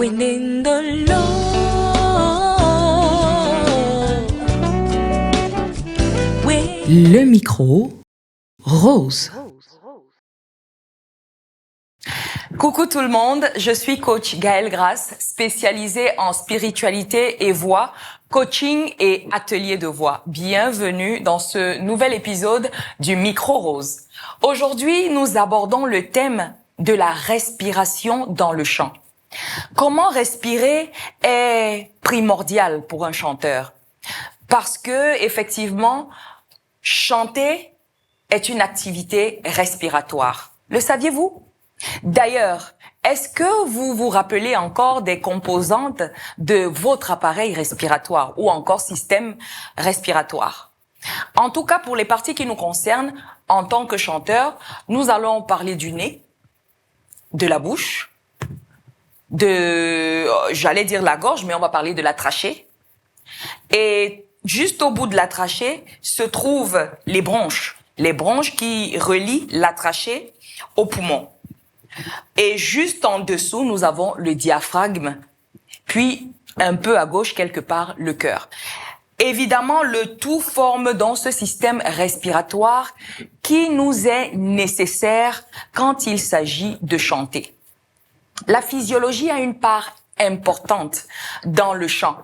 Winning the Lord. Le micro, Rose. Coucou tout le monde, je suis coach Gaëlle Grasse, spécialisée en spiritualité et voix, coaching et atelier de voix. Bienvenue dans ce nouvel épisode du Micro Rose. Aujourd'hui, nous abordons le thème de la respiration dans le chant. Comment respirer est primordial pour un chanteur parce que effectivement, chanter est une activité respiratoire. Le saviez-vous? D'ailleurs, est-ce que vous vous rappelez encore des composantes de votre appareil respiratoire ou encore système respiratoire? En tout cas, pour les parties qui nous concernent, en tant que chanteur, nous allons parler du nez, de la bouche, j'allais dire la gorge, mais on va parler de la trachée. Et juste au bout de la trachée se trouvent les bronches qui relient la trachée au poumon. Et juste en dessous, nous avons le diaphragme, puis un peu à gauche, quelque part, le cœur. Évidemment, le tout forme dans ce système respiratoire qui nous est nécessaire quand il s'agit de chanter. La physiologie a une part importante dans le chant.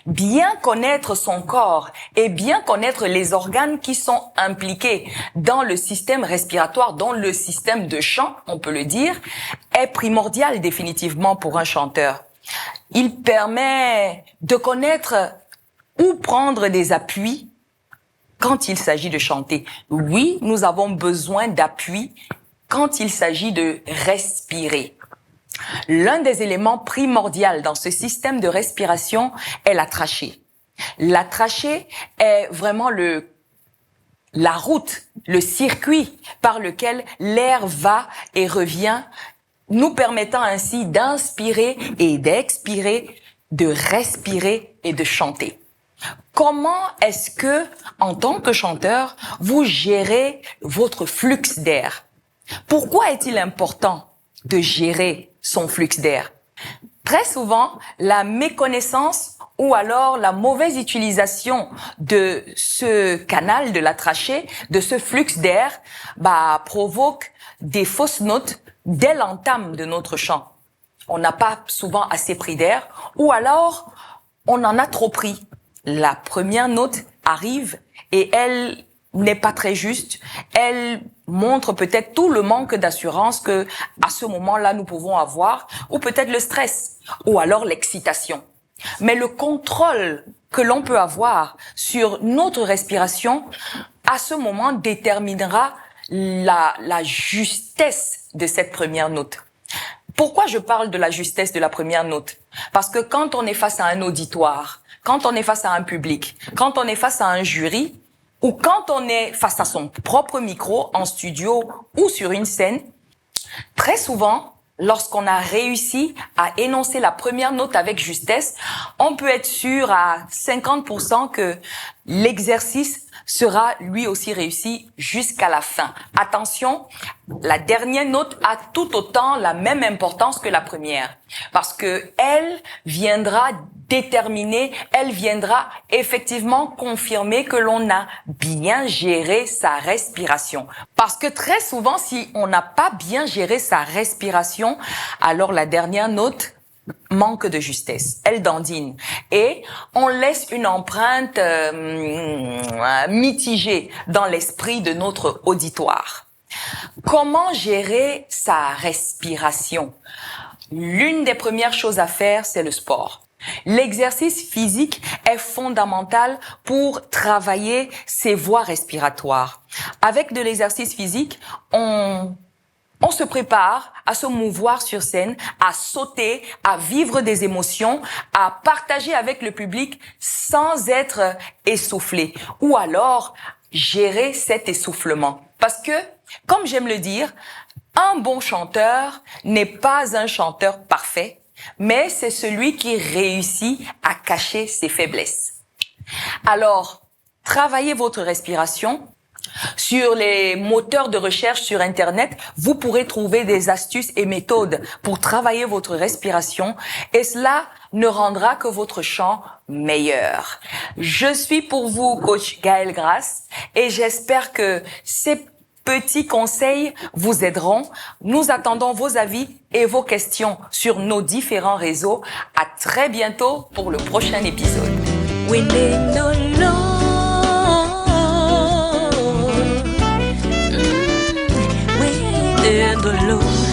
Bien connaître son corps et bien connaître les organes qui sont impliqués dans le système respiratoire, dans le système de chant, on peut le dire, est primordial définitivement pour un chanteur. Il permet de connaître où prendre des appuis quand il s'agit de chanter. Oui, nous avons besoin d'appui quand il s'agit de respirer. L'un des éléments primordiaux dans ce système de respiration est la trachée. La trachée est vraiment la route, le circuit par lequel l'air va et revient, nous permettant ainsi d'inspirer et d'expirer, de respirer et de chanter. Comment est-ce que, en tant que chanteur, vous gérez votre flux d'air? Pourquoi est-il important de gérer son flux d'air? Très souvent, la méconnaissance ou alors la mauvaise utilisation de ce canal de la trachée, de ce flux d'air, provoque des fausses notes dès l'entame de notre chant. On n'a pas souvent assez pris d'air ou alors on en a trop pris. La première note arrive et elle n'est pas très juste. Elle montre peut-être tout le manque d'assurance que, à ce moment-là, nous pouvons avoir, ou peut-être le stress, ou alors l'excitation. Mais le contrôle que l'on peut avoir sur notre respiration, à ce moment, déterminera la justesse de cette première note. Pourquoi je parle de la justesse de la première note? Parce que quand on est face à un auditoire, quand on est face à un public, quand on est face à un jury, ou quand on est face à son propre micro, en studio ou sur une scène, très souvent, lorsqu'on a réussi à énoncer la première note avec justesse, on peut être sûr à 50% que l'exercice sera lui aussi réussi jusqu'à la fin. Attention, la dernière note a tout autant la même importance que la première, parce que elle viendra déterminer, elle viendra effectivement confirmer que l'on a bien géré sa respiration. Parce que très souvent, si on n'a pas bien géré sa respiration, alors la dernière note manque de justesse, elle dandine et on laisse une empreinte mitigée dans l'esprit de notre auditoire. Comment gérer sa respiration? L'une des premières choses à faire, c'est le sport. L'exercice physique est fondamental pour travailler ses voies respiratoires. Avec de l'exercice physique, on se prépare à se mouvoir sur scène, à sauter, à vivre des émotions, à partager avec le public sans être essoufflé ou alors gérer cet essoufflement. Parce que, comme j'aime le dire, un bon chanteur n'est pas un chanteur parfait, mais c'est celui qui réussit à cacher ses faiblesses. Alors, travaillez votre respiration Sur les moteurs de recherche sur Internet, vous pourrez trouver des astuces et méthodes pour travailler votre respiration et cela ne rendra que votre chant meilleur. Je suis pour vous coach Gaëlle Grasse et j'espère que ces petits conseils vous aideront. Nous attendons vos avis et vos questions sur nos différents réseaux. À très bientôt pour le prochain épisode. Winning the Lord, winning the Lord.